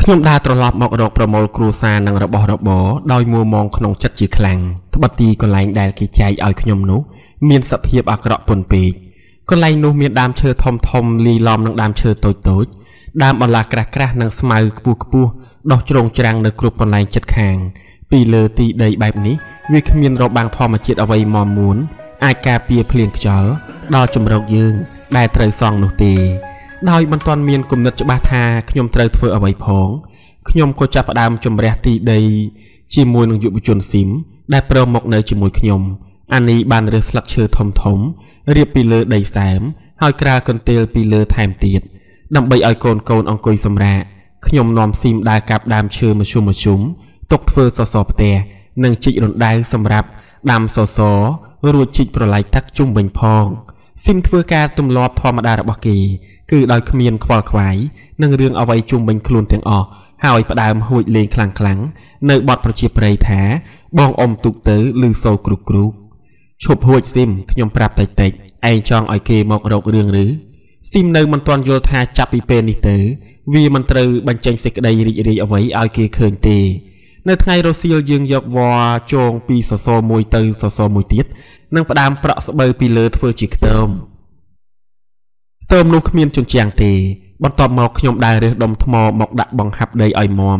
ខ្ញុំដើរត្រឡប់មករកប្រមូលគ្រួសារនិងរបស់របរដោយមួមងក្នុងចិត្តជាខ្លាំងត្បិតទីកន្លែងដែលគេចែកឲ្យខ្ញុំនោះមានសភាពអាក្រក់ពន់ពេកកន្លែងនោះមានដើមឈើធំធំលីឡំនឹងដើមឈើតូចតូចដើមបន្លាក្រាស់ក្រាស់និងស្មៅខ្ពស់ខ្ពស់ដុះជ្រងច្រាំងនៅគ្រប់កន្លែងជិតខាងពីលើទីដីបែបនេះវាគ្មានរបាំងធម្មជាតិអ្វីមាំមួនអាចការពារភ្លៀងខ្យល់ដល់ជំរកយើងដែលត្រូវសង់នោះទេដោយមិនទាន់មានគំនិតច្បាស់ថាខ្ញុំត្រូវធ្វើអ្វីផងខ្ញុំក៏ចាប់ផ្ដើមជំរះទីដីជាមួយនឹងយុវជនស៊ីមដែលព្រមមកនៅជាមួយខ្ញុំអានេះបានរើសស្លឹកឈើធំធំរៀបពីលើដីសែមហើយក្រាលកន្ទេលពីលើថែមទៀតដើម្បីឲ្យកូនអង្គុយសម្រាកខ្ញុំនាំស៊ីមដើរកាប់ដើមឈើមជ្ឈុំទុកធ្វើសសរផ្ទះនិងជីករណ្ដៅសម្រាប់ដាំសសររួចជីកប្រឡាយទឹកជុំវិញផងស៊ីមធ្វើការទម្លាប់ធម្មតារបស់គេគឺដោយគ្មានខ្វល់ខ្វាយនឹងរឿងអ្វីជុំវិញខ្លួនទាំងអស់ហើយផ្ដើមហួចលេងខ្លាំងនៅបទប្រជាប្រិយថាបងអ៊ំទុកទៅឬសូគ្រូឈប់ហួចស៊ីមខ្ញុំប្រាប់តិចឯងចង់ឲ្យគេមករករឿងឬស៊ីមនៅមិនទាន់យល់ថាចាប់ពីពេលនេះទៅវាមិនត្រូវបញ្ចេញសេចក្តីរីករាយអ្វីឲ្យគេឃើញទេនៅថ្ងៃរសៀលយើងយកវល្លិចងពីសសរមួយទៅសសរមួយទៀតនិងផ្ដើមប្រក់ស្បូវពីលើធ្វើជាខ្ទមនោះគ្មានជញ្ជាំងទេបន្ទាប់មកខ្ញុំដើររើសដុំថ្មមកដាក់បង្ហាប់ដីឲ្យមាំ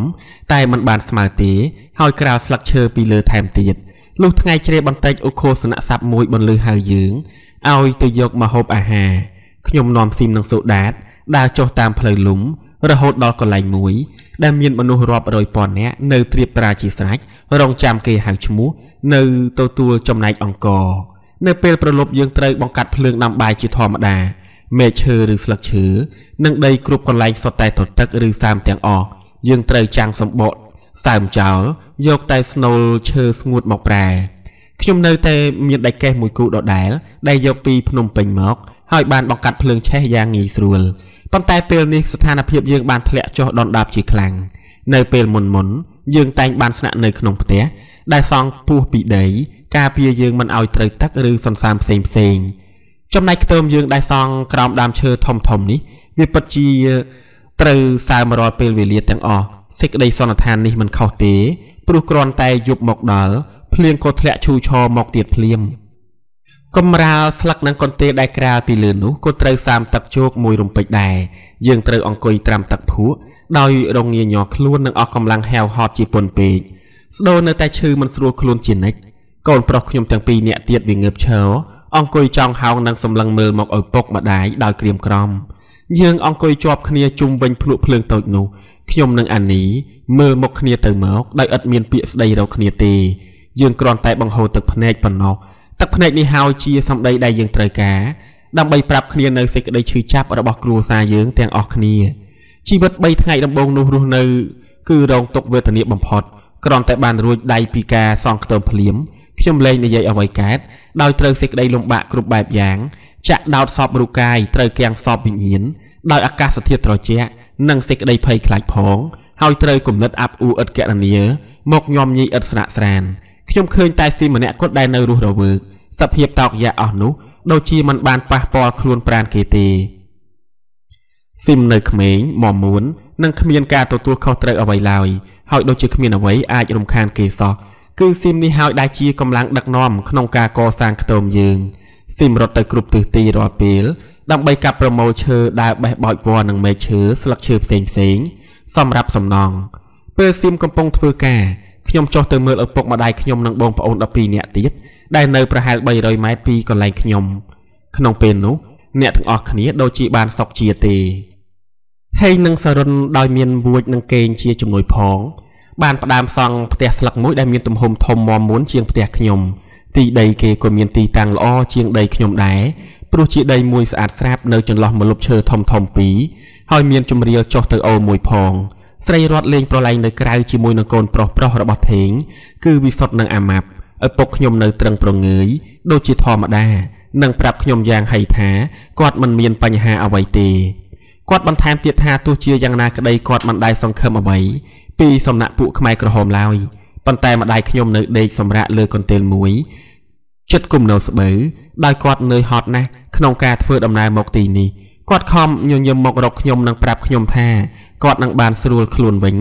តែมันបានស្មើទេហើយក្រាលស្លឹកឈើពីលើថែមទៀតលុះថ្ងៃជ្រេបន្តិចឧខោសនស័ព្ទមួយបន្លឺហៅយើងឲ្យទៅយកមកហូបអាហារខ្ញុំនាំស៊ីមនិងសូដាតដើរចុះតាមផ្លូវលំរហូតដល់កន្លែងមួយដែលមានមនុស្សរាប់រយពាន់នាក់នៅត្រៀបត្រាជាស្រេចរងចាំគេហៅឈ្មោះនៅទទួលចំណែកអង្គរនៅពេលប្រលប់យើងត្រូវបង្កាត់ភ្លើងដាំបាយជាធម្មតាមែកឈើឬស្លឹកឈើនិងដីគ្រប់កន្លែងសុទ្ធតែទទឹកឬសើមទាំងអស់យើងត្រូវចាំងសម្បកសើមចោលយកតែស្នូលឈើស្ងួតមកប្រែខ្ញុំនៅតែមានដៃកេះមួយគូដដែលដែលយកពីភ្នំពេញមកហើយបានបង្កាត់ភ្លើងឆេះយ៉ាងងាយស្រួលប៉ុន្តែពេលនេះស្ថានភាពយើងបានធ្លាក់ចុះដុនដាបជាខ្លាំងនៅពេលមុនយើងតែងបានស្នាក់នៅក្នុងផ្ទះដែលសង់ពោះពីដីការពារយើងមិនឲ្យត្រូវទឹកឬសន្សើមផ្សេងចំណែកខ្ទមយើងដែលសង់ក្រោមដើមឈើធំនេះវាពិតជាត្រូវសើមរាល់ពេលវេលាទាំងអស់សេចក្តីសន្និដ្ឋាននេះមិនខុសទេព្រោះគ្រាន់តែយប់មកដល់ភ្លៀងក៏ធ្លាក់ឈូឆរមកទៀតភ្លាមកំរាលស្លឹកនិងកន្ទេលដែលក្រាលពីលើនោះក៏ត្រូវសាមទឹកជោកមួយរំពេចដែរយើងត្រូវអង្គុយត្រាំទឹកភក់ដោយរងាញ័រខ្លួននិងអស់កម្លាំងហែវហត់ជាពន់ពេកស្ដូរនៅតែឈឺមិនស្រួលខ្លួនជានិច្ចកូនប្រុសខ្ញុំទាំងពីរនាក់ទៀតវាងើបឈរអង្គុយចောင်းហោងនិងសម្លឹងមើលមកឪពុកម្ដាយដោយក្រៀមក្រំយើងអង្គុយជាប់គ្នាជុំវិញភ្នក់ភ្លើងតូចនោះខ្ញុំនិងអានីមើលមុខគ្នាទៅមកដោយឥតមានពាក្យស្ដីរកគ្នាទេយើងគ្រាន់តែបង្ហូរទឹកភ្នែកប៉ុណ្ណោះទឹកភ្នែកនេះហើយជាសម្ដីដែលយើងត្រូវការដើម្បីប្រាប់គ្នានៅសេចក្តីឈឺចាប់របស់គ្រួសារយើងទាំងអស់គ្នាជីវិត3ថ្ងៃដំបូងនោះរស់នៅគឺរងទុក្ខវេទនាបំផុតគ្រាន់តែបានរួចដៃពីការសងខ្ទមភ្លាមខ្ញុំលែងនិយាយអ្វីកើតដោយត្រូវសេចក្តីលំបាកគ្រប់បែបយ៉ាងចាក់ដោតសពរូបកាយត្រូវគាំងសពវិញ្ញាណដោយអាកាសធាតុត្រជាក់និងសេចក្តីភ័យខ្លាចផងហើយត្រូវគំនិតអាប់អួរឥតកណនាមកញោមញីឥតស្រាកស្រានខ្ញុំឃើញតែស៊ីម្នាក់គត់ដែលនៅរស់រវើកសភាពតោកយ៉ាអស់នោះដូចជាមិនបានប៉ះពាល់ខ្លួនប្រាណគេទេស៊ីមនៅក្មេងមមួននិងគ្មានការទទួលខុសត្រូវអ្វីឡើយហើយដូចជាគ្មានអ្វីអាចរំខានគេសោះគឺស៊ីមនេះហើយដែលជាកម្លាំងដឹកនាំក្នុងការកសាងខ្ទមយើងស៊ីមរត់ទៅគ្រប់ទិសទីរាល់ពេលដើម្បីកាប់ប្រមូលឈើដើរបេះបោចវល្លិនិងមែកឈើស្លឹកឈើផ្សេងសម្រាប់សំណង់ពេលស៊ីមកំពុងធ្វើការខ្ញុំចុះទៅមើលឪពុកម្ដាយខ្ញុំនិងបងប្អូន12នាក់ទៀតដែលនៅប្រហែល300ម៉ែត្រពីកន្លែងខ្ញុំក្នុងពេលនោះអ្នកទាំងអស់គ្នាដូចជាបានសុខជាទេហើយនឹងសរុនដោយមានវួចនិងកេងជាជំនួយផងបានផ្ដើមសង់ផ្ទះស្លឹកមួយដែលមានទំហំធំមាំមួនជាងផ្ទះខ្ញុំទីដីគេក៏មានទីតាំងល្អជាងដីខ្ញុំដែរព្រោះជាដីមួយស្អាតស្រាប់នៅចន្លោះម្លប់ឈើធំពីរហើយមានជម្រាលចុះទៅអូរមួយផងស្រីរត់លេងប្រឡែងនៅក្រៅជាមួយនឹងកូនប្រុសរបស់ថេងគឺវិសុទ្ធនិងអាម៉ាប់ឪពុកខ្ញុំនៅត្រឹងប្រងើយដូចជាធម្មតានិងប្រាប់ខ្ញុំយ៉ាងហីថាគាត់មិនមានបញ្ហាអ្វីទេគាត់បន្ថែមទៀតថាទោះជាយ៉ាងណាក្តីគាត់មិនដែលសង្ឃឹមអ្វីពីសំណាក់ពួកខ្មែរក្រហមឡើយប៉ុន្តែម្ដាយខ្ញុំនៅដេកសម្រាកលើកន្ទេលមួយចិត្តគុំនៅស្បូវដោយគាត់នឿយហត់ណាស់ក្នុងការធ្វើដំណើរមកទីនេះ គាត់ខំញញឹមមករកខ្ញុំនឹងប្រាប់ខ្ញុំថាគាត់នឹងបានស្រួលខ្លួនវិញ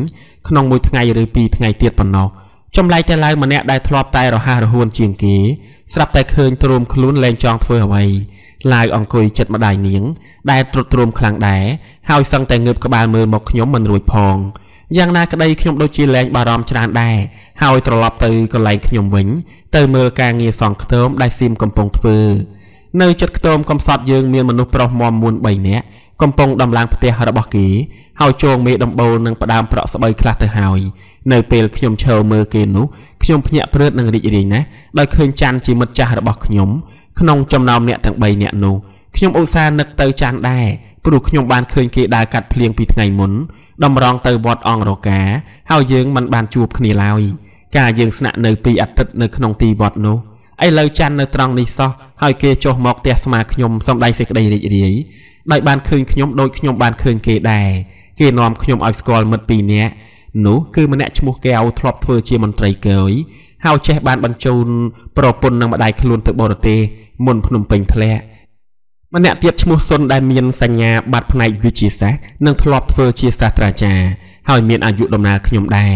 ក្នុងមួយថ្ងៃឬពីរថ្ងៃទៀតប៉ុណ្ណោះចម្លែកតែឡើយម្នាក់ដែលធ្លាប់តែរហ័សរហួនជាងគេស្រាប់តែឃើញទ្រាំខ្លួនលែងចង់ធ្វើអ្វីឡើយអង្គុយចិត្តម្ដាយនាងដែលទ្រុឌទ្រោមខ្លាំងដែរហើយសឹងតែងើបក្បាលមើលមកខ្ញុំមិនរួចផងយ៉ាងណាក្តីខ្ញុំដូចជាលែងបារម្ភច្រើនដែរហើយត្រឡប់ទៅកន្លែងខ្ញុំវិញទៅមើលការងារសង់ខ្ទមដែលសៀមកំពុងធ្វើនៅជិតខ្ទមកំសត់យើងមានមនុស្សប្រុសមាំមួន3នាក់កំពុងដំឡើងផ្ទះរបស់គេហើយជងមេដំបូលនឹងផ្ដើមប្រក់ស្បៃខ្លះទៅហើយនៅពេលខ្ញុំឈរមើលគេនោះខ្ញុំភ្ញាក់ព្រឺតនឹងរីករាយណាស់ដោយឃើញច័ន្ទជាមិត្តចាស់របស់ខ្ញុំក្នុងចំណោមអ្នកទាំង3នាក់នោះខ្ញុំឧស្សាហ៍នឹកទៅច័ន្ទដែរព្រោះខ្ញុំបានឃើញគេដើរកាត់ភ្លៀងពីថ្ងៃមុនតម្រង់ទៅវត្តអង្គរកាហើយយើងមិនបានជួបគ្នាឡើយការយើងស្នាក់នៅ2អាទិត្យនៅក្នុងទីវត្តនោះឥឡូវច័ន្ទនៅត្រង់នេះសោះហើយគេចុះមកផ្ទះស្មាខ្ញុំសំដែងសេចក្តីរីករាយដោយបានឃើញខ្ញុំដូចខ្ញុំបានឃើញគេដែរគេនាំខ្ញុំឲ្យស្គាល់មិត្ត2នាក់នោះគឺម្នាក់ឈ្មោះកែវធ្លាប់ធ្វើជាមន្ត្រីកយហើយចេះបានបញ្ជូនប្រពន្ធនឹងម្ដាយខ្លួនទៅបរទេសមុនភ្នំពេញធ្លាក់ម្នាក់ទៀតឈ្មោះសុនដែលមានសញ្ញាបត្រផ្នែកវិទ្យាសាស្ត្រនិងធ្លាប់ធ្វើជាសាស្ត្រាចារ្យហើយមានអាយុដំណើរខ្ញុំដែរ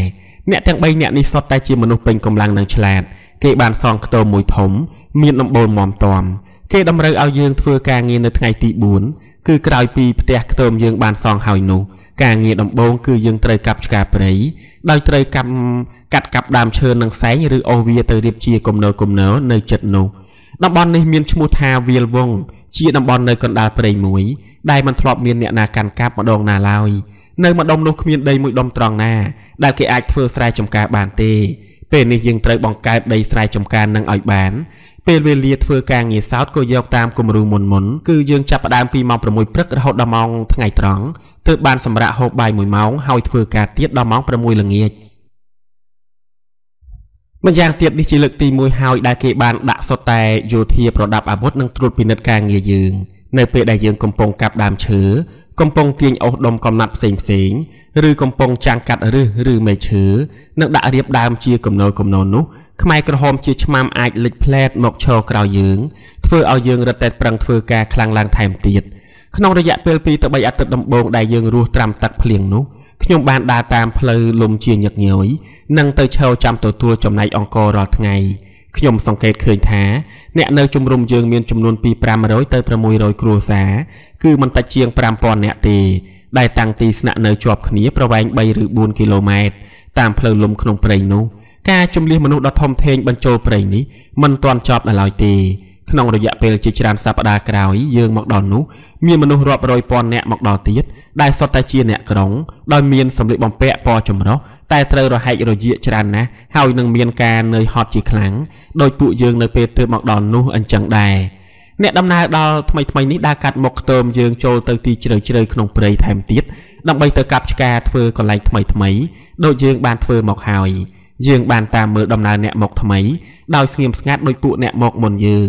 អ្នកទាំង3នាក់នេះសុទ្ធតែជាមនុស្សពេញកម្លាំងនិងឆ្លាតគេបានសង់ខ្ទមមួយធំមានដំបូលមាំទាំគេតម្រូវឲ្យយើងធ្វើការងារនៅថ្ងៃទី4គឺក្រោយពីផ្ទះខ្ទមយើងបានសង់ហើយនោះការងារដំបូងគឺយើងត្រូវកាប់ឆ្ការព្រៃដោយត្រូវកាប់ដើមឈើនិងសែងឬអូសវាទៅរៀបជាគំនរនៅជិតនោះតំបន់នេះមានឈ្មោះថាវាលវងជាតំបន់នៅកណ្ដាលព្រៃមួយដែលមិនធ្លាប់មានអ្នកណាកាន់កាប់ម្ដងណាឡើយនៅម្ដុំនោះគ្មានដីមួយដុំត្រង់ណាដែលគេអាចធ្វើស្រែចម្ការបានទេពេលនេះយើងត្រូវបង្កើតដីស្រែចម្ការនឹងឲ្យបានពេលវេលាធ្វើការងារសោតក៏យកតាមគំរូមុនគឺយើងចាប់ផ្ដើមពីម៉ោង6ព្រឹករហូតដល់ម៉ោងថ្ងៃត្រង់ទើបបានសម្រាកហូបបាយ1ម៉ោងហើយធ្វើការទៀតដល់ម៉ោង6ល្ងាចម្យ៉ាងទៀតនេះជាលើកទី1ហើយដែលគេបានដាក់សុទ្ធតែយោធាប្រដាប់អាវុធនិងត្រួតពិនិត្យការងារយើងនៅពេលដែលយើងកំពុងកាប់ដើមឈើកំពុងទាញអូសដុំកំណាត់ផ្សេងឬកំពុងចាំងកាត់ឬមែកឈើនិងដាក់រៀបដើមជាគំនរនោះខ្មែរក្រហមជាឆ្មាំអាចលេចផ្លែតមកឈរក្រោយយើងធ្វើឲ្យយើងរឹតតែប្រឹងធ្វើការខ្លាំងឡើងថែមទៀតក្នុងរយៈពេល2ទៅ3អាទិត្យដំបូងដែលយើងរស់ត្រាំទឹកភ្លៀងនោះខ្ញុំបានដើរតាមផ្លូវលំជាញឹកញយនិងទៅឈរចាំទទួលចំណែកអង្គររាល់ថ្ងៃខ្ញុំសង្កេតឃើញថាអ្នកនៅជំរុំយើងមានចំនួនពី500ទៅ600គ្រួសារគឺមិនតិចជាង 5000 នាក់ទេដែលតាំងទីស្នាក់នៅជាប់គ្នាប្រវែង3ឬ4គីឡូម៉ែត្រតាមផ្លូវលំក្នុងព្រៃនោះការជម្លៀសមនុស្សដ៏ធំធេងបញ្ចូលព្រៃនេះមិនទាន់ចប់នៅឡើយទេក្នុងរយៈពេលជាច្រើនសប្តាហ៍ក្រោយយើងមកដល់នោះមានមនុស្សរាប់រយពាន់នាក់មកដល់ទៀតដែលសុទ្ធតែជាអ្នកក្រុងដោយមានសម្លៀកបំពាក់ពណ៌ចម្រុះតែត្រូវរហែករយាកច្រើនណាស់ហើយនឹងមានការនឿយហត់ជាខ្លាំងដោយពួកយើងនៅពេលទើបមកដល់នោះអញ្ចឹងដែរអ្នកដំណើរដល់ថ្មីនេះដើរកាត់មុខខ្ទមយើងចូលទៅទីជ្រៅក្នុងព្រៃថែមទៀតដើម្បីទៅកាប់ឆ្ការធ្វើកន្លែងថ្មីដូចយើងបានធ្វើមកហើយយើងបានតាមមើលដំណើរអ្នកមកថ្មីដោយស្ងៀមស្ងាត់ដោយពួកអ្នកមកមុនយើង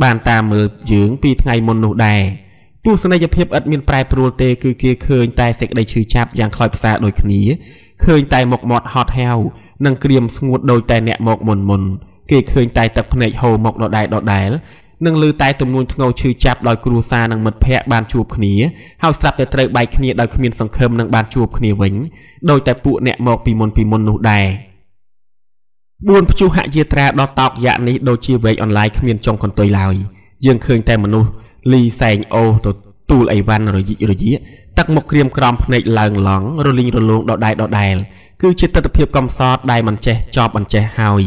បានតាមមើលយើងពីថ្ងៃមុននោះដែរទស្សនីយភាពឥតមានប្រែប្រួលទេគឺគេឃើញតែសេចក្តីឈឺចាប់យ៉ាងខ្លោចផ្សាដូចគ្នាឃើញតែមុខមាត់ហត់ហាវនិងក្រៀមស្ងួតដូចតែអ្នកមកមុនគេឃើញតែទឹកភ្នែកហូរមកដដែលនឹងឮតែទំនួញធ្ងរឈឺចាប់ដោយគ្រួសារនិងមិត្តភ័ក្តិបានជួបគ្នាហើយស្រាប់តែត្រូវបែកគ្នាដោយគ្មានសង្ឃឹមនឹងបានជួបគ្នាវិញដោយតែពួកអ្នកមកពីមុននោះដែរ4ព្យុហយាត្រាដល់តោកយ៉ាក់នេះដូចជាវែកអនឡាញគ្មានចុងកន្ទុយឡើយយើងឃើញតែមនុស្សលីសែងអូទៅទូលអីវ៉ាន់រយៈទឹកមុខក្រៀមក្រំភ្នែកឡើងឡង់រលីងរលោងដដែលគឺជាទស្សនវិជ្ជាកំសត់ដែលមិនចេះចប់មិនចេះហើយ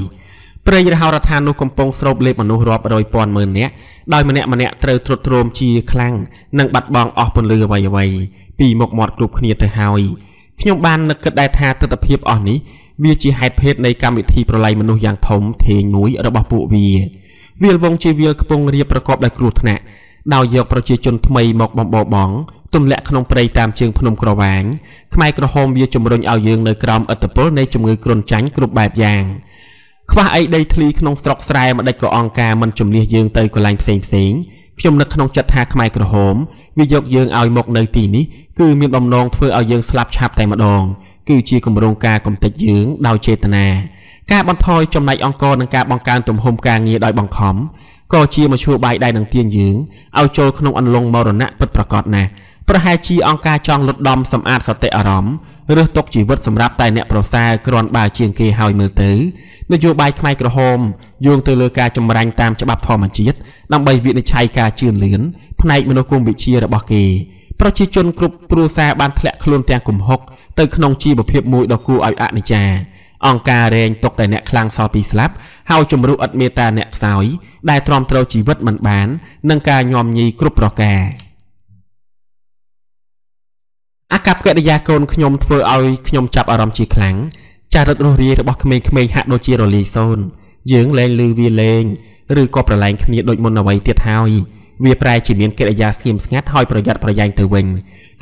ព្រៃរហោរដ្ឋាននោះកំពុងស្រូបលេបមនុស្សរាប់រយពាន់ម៉ឺននាក់ដោយម្នាក់ត្រូវទ្រុឌទ្រោមជាខ្លាំងនិងបាត់បង់អស់ពន្លឺអ្វីពីមុខមាត់គ្រប់គ្នាទៅហើយខ្ញុំបាននឹកគិតដែរថាទស្សនវិជ្ជាអស់នេះវាជាហេតុភេទនៃកម្មវិធីប្រឡ័យមនុស្សយ៉ាងធំធេងមួយរបស់ពួកវាលវងជាវាលខ្ពង់រាបប្រកបដោយគ្រោះថ្នាក់ដោយយកប្រជាជនថ្មីមកបំបោបងទម្លាក់ក្នុងព្រៃតាមជើងភ្នំក្រវាញខ្មែរក្រហមវាជំរុញឲ្យយើងនៅក្រោមឥទ្ធិពលនៃជំងឺគ្រុនចាញ់គ្រប់បែបយ៉ាងខ្វះអីដីធ្លីក្នុងស្រុកស្រែម្ដេចក៏អង្គការមិនជំនះយើងទៅកន្លែងផ្សេងខ្ញុំនឹកក្នុងចិត្តថាខ្មែរក្រហមវាយកយើងឲ្យមកនៅទីនេះគឺមានបំណងធ្វើឲ្យយើងស្លាប់ឆាប់តែម្ដងគឺជាគម្រោងការកំទេចយើងដោយចេតនាការបន្ថយចំណែកអង្គរនិងការបង្កើនទំហំការងារដោយបង្ខំ ก็ជាមកជួបបាយដៃនឹងទៀងយើងឲ្យចូលក្នុងអន្លង់មរណៈពិតប្រាកដណាស់ប្រហែលជាអង្គការចង់លុតដំសម្អាតសតិអារម្មណ៍រើសទុកជីវិតសម្រាប់តែអ្នកប្រសើរគ្រាន់បើជាងគេហើយមើលទៅនយោបាយខ្មែរក្រហមយោងទៅលើការចម្រាញ់តាមច្បាប់ធម្មជាតិដើម្បីវិនិច្ឆ័យការជឿនលឿនផ្នែកមនោគមវិជ្ជារបស់គេប្រជាជនគ្រប់គ្រួសារបានធ្លាក់ខ្លួនទាំងគំហុកទៅក្នុងជីវភាពមួយដ៏គួរឲ្យអនិច្ចាអង្គការរែងទុកតែអ្នកខ្លាំងសល់ពីស្លាប់ហើយជំរុះឥតមេត្តាអ្នកខ្សោយដែលទ្រាំទ្រជីវិតមិនបាននឹងការញោមញីគ្រប់ប្រការអកប្បកិរិយាកូនខ្ញុំធ្វើឲ្យខ្ញុំចាប់អារម្មណ៍ជាខ្លាំងចារិតរស់រាយរបស់ក្មេងៗហាក់ដូចជារលាយសូន្យយើងលែងឮវាលេងឬក៏ប្រឡែងគ្នាដូចមុនអ្វីទៀតហើយវាប្រែជាមានកិរិយាស្ងៀមស្ងាត់ហើយប្រយ័ត្នប្រយែងទៅវិញ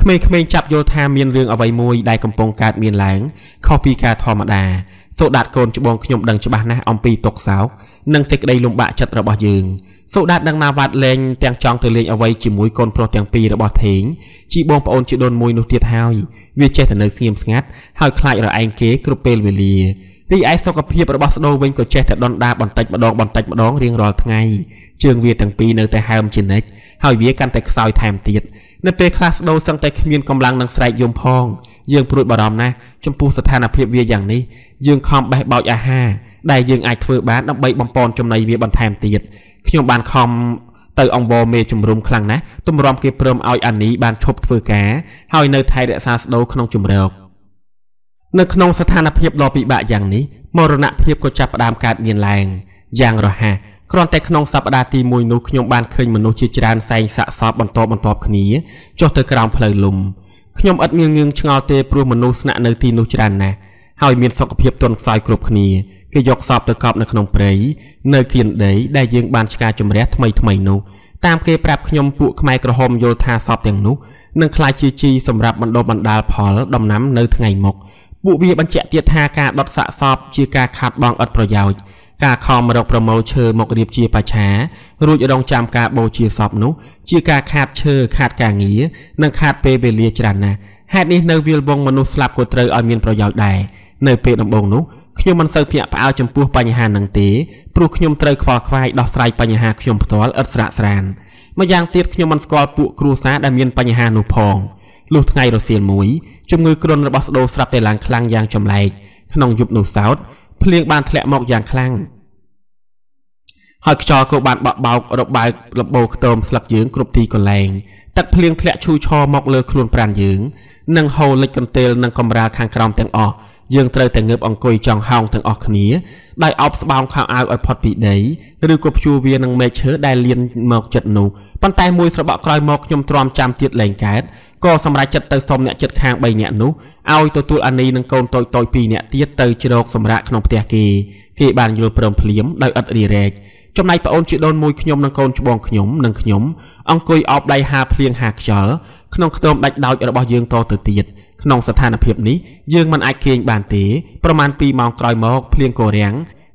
ក្មេងៗចាប់យល់ថាមានរឿងអ្វីមួយដែលកំពុងកើតមានឡើងខុសពីការធម្មតាសូដាតកូនច្បងខ្ញុំដឹងច្បាស់ណាស់អំពីទុក្ខសោកនិងសេចក្តីលំបាកចិត្តរបស់យើងសូដាតនឹងណាវ៉ាត់លេងទាំងចង់ទៅលេងអ្វីជាមួយកូនប្រុសទាំងពីររបស់ថេងជីបងប្អូនជីដូនមួយនោះទៀតហើយវាចេះតែនៅស្ងៀមស្ងាត់ហើយខ្លាចរឯងគេគ្រប់ពេលវេលារីឯសុខភាពរបស់ស្ដូវវិញក៏ចេះតែដុនដាបន្តិចម្ដងរៀងរាល់ថ្ងៃជើងវាទាំងពីរនៅតែហើមជានិច្ចហើយវាកាន់តែខ្សោយថែមទៀតនៅពេលខ្លះស្ដូវសឹងតែគ្មានកម្លាំងនឹងស្រែកយំផងយើងព្រួយបារម្ភណាស់ចំពោះស្ថានភាពវាយ៉ាងនេះយើងខំបេះបោចអាហារដែលយើងអាចធ្វើបានដើម្បីបំពន់ចំណីវាបន្ថែមទៀតខ្ញុំបានខំទៅអង្វរមេជំរុំខ្លាំងណាស់ទម្រាំគេព្រមឲ្យអានីបានឈប់ធ្វើការហើយនៅថែរក្សាស្ដូវក្នុងជំរកនៅក្នុងស្ថានភាពដ៏ពិបាកយ៉ាងនេះមរណភាពក៏ចាប់ផ្ដើមកើតមានឡើងយ៉ាងរហ័សគ្រាន់តែក្នុងសប្តាហ៍ទី1នោះខ្ញុំបានឃើញមនុស្សជាច្រើនសែងសាកសពបន្តគ្នាចុះទៅក្រោមផ្លូវលំខ្ញុំឥតមានងឿងឆ្ងល់ទេព្រោះមនុស្សស្នាក់នៅទីនោះច្រើនណាស់ហើយមានសុខភាពទន់ខ្សោយគ្រប់គ្នាគេយកសពទៅកប់នៅក្នុងព្រៃនៅគៀនដីដែលយើងបានឆ្កាជំរះថ្មីនោះតាមគេប្រាប់ខ្ញុំពួកខ្មែរក្រហមយល់ថាសពទាំងនោះនឹងក្លាយជាជីសម្រាប់បណ្ដុះបណ្ដាលផលដំណាំនៅថ្ងៃមុខពួកវាបញ្ជាក់ទៀតថាការដុតសាកសពជាការខាតបង់ឥតប្រយោជន៍ការខំរកប្រមូលឈើមករៀបជាបច្ឆារួចរងចាំការបូជាសពនោះជាការខាតឈើខាតការងារនិងខាតពេលវេលាច្រើនណាស់ហេតុនេះនៅវាលវងមនុស្សស្លាប់ក៏ត្រូវឲ្យមានប្រយោជន៍ដែរនៅពេលដំបូងនោះខ្ញុំមិនសូវភ្ញាក់ផ្អើលចំពោះបញ្ហានឹងទេព្រោះខ្ញុំត្រូវខ្វល់ខ្វាយដោះស្រាយបញ្ហាខ្ញុំផ្ទាល់ឥតស្រាកស្រានម្យ៉ាងទៀតខ្ញុំមិនស្គាល់ពួកគ្រួសារដែលមានបញ្ហានោះផងលុះថ្ងៃរសៀលមួយជំងឺគ្រុនរបស់ស្ដូវស្រាប់តែឡើងខ្លាំងយ៉ាងចម្លែកក្នុងយប់នោះសោតភ្លៀងបានធ្លាក់មកយ៉ាងខ្លាំងហើយខ្យល់ក៏បានបក់បោករបើកលបោខ្ទមស្លឹកយើងគ្រប់ទីកន្លែងទឹកភ្លៀងធ្លាក់ឈូឆរមកលើខ្លួនប្រាណយើងនិងហូរលិចកន្ទេលនិងកំរាលខាងក្រោមទាំងអស់យើងត្រូវតែងើបអង្គុយចង់ហោងទាំងអស់គ្នាដោយអោបស្បោងខោអាវឲ្យផុតពីដីឬក៏ព្យួរវានឹងមែកឈើដែលលៀនមកចិត្តនោះប៉ុន្តែមួយស្របក់ក្រោយមកខ្ញុំទ្រាំចាំទៀតលែងកើតក៏សម្រេចចិត្តទៅសុំអ្នកចិត្តខាង3នាក់នោះឲ្យទទួលអានីនិងកូនតូច2នាក់ទៀតទៅជ្រកសម្រាកក្នុងផ្ទះគេបានយល់ព្រមភ្លាមដោយឥតរីរែកចំណែកប្អូនជីដូនមួយខ្ញុំនិងកូនច្បងខ្ញុំនិងខ្ញុំអង្គុយអោបដៃហាភ្លៀងហាខ្យល់ក្នុងខ្ទមដាច់ដោចរបស់យើងតទៅទៀតក្នុងស្ថានភាពនេះយើងមិនអាចគេងបានទេប្រមាណ2ម៉ោងក្រោយមកភ្លៀងក៏រាំង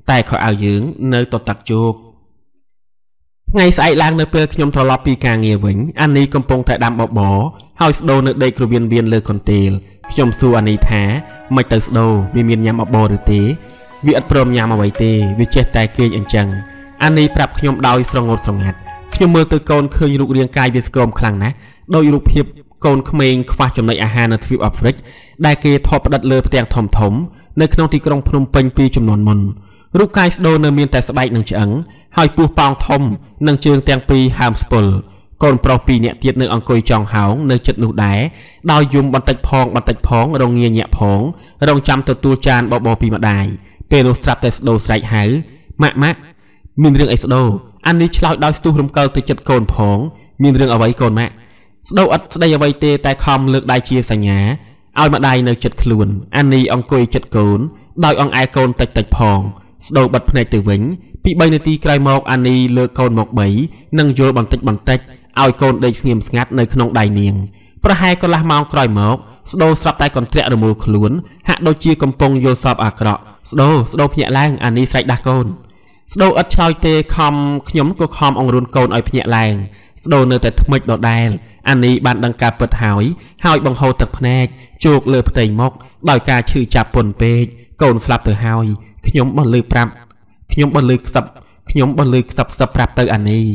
តែខោអាវយើងនៅទទឹកជោគថ្ងៃស្អែកឡើងនៅពេលខ្ញុំត្រឡប់ពីការងារវិញអានីកំពុងតែដាំបបរហើយស្ដូវនៅដេកក្រវៀនវៀនលើកន្ទេលខ្ញុំសួរអានីថាមិនទៅស្ដូវវាមានញ៉ាំបបរឬទេវាឥតព្រមញ៉ាំអ្វីទេវាចេះតែគេងអញ្ចឹងអានីប្រាប់ខ្ញុំដោយស្រងត់ស្រងាត់ខ្ញុំមើលទៅកូនឃើញរូបរាងកាយវាស្គមខ្លាំងណាស់ដោយរូបភាពកូនក្មេងខ្វះចំណីអាហារនៅទ្វីបអាហ្វ្រិកដែលគេថតផ្តិតលើផ្ទាំងធំនៅក្នុងទីក្រុងភ្នំពេញពីចំនួនមុនរូបកាយស្ដូរនៅមានតែស្បែកនិងឆ្អឹងហើយពោះប៉ោងធំនិងជើងទាំងពីរហើមស្ពុលកូនប្រុស2នាក់ទៀតនៅអង្គុយចង់ហោងនៅចិត្តនោះដែរដោយយំបន្តិចផងរងាញាក់ផងរងចាំទទួលចានបបរពីម្ដាយពេលនោះស្រាប់តែស្ដូរស្រែកហៅម៉ាក់មានរឿងអីស្ដូរអានេះឆ្លោយដោយស្ទុះរំកិលទៅចិត្តកូនផងមានរឿងអ្វីកូនម៉ាក់ស្ដូវឥតស្ដីអ្វីទេតែខំលើកដៃជាសញ្ញាឲ្យម្ដាយនៅចិត្តខ្លួនអានីអង្គុយចិត្តកូនដោយអង្អែលកូនតិចផងស្ដូវបិទភ្នែកទៅវិញពី3នាទីក្រោយមកអានីលើកកូនមក3និងយល់បន្តិចឲ្យកូនដេកស្ងៀមស្ងាត់នៅក្នុងដៃនាងប្រហែលកន្លះម៉ោងក្រោយមកស្ដូវស្រាប់តែកន្ទ្រាក់រមូលខ្លួនហាក់ដូចជាកំពុងយល់សពអាក្រក់ស្ដូវភ្ញាក់ឡើងអានីស្រែកដាស់កូនស្ដូវឥតឆ្លើយទេខ្ញុំក៏ខំអង្រួនកូនឲ្យភ្ញាក់ឡើងស្ដូវនៅតែថ្មិចដដែលអានីបានដឹងការពិតហើយបង្ហូរទឹកភ្នែកជោកលើផ្ទៃមុខដោយការឈឺចាប់ពន់ពេកកូនស្លាប់ទៅហើយខ្ញុំបានលើខ្សឹប ខ្ញុំបលឺខ្សឹបប្រាប់ទៅអានេះ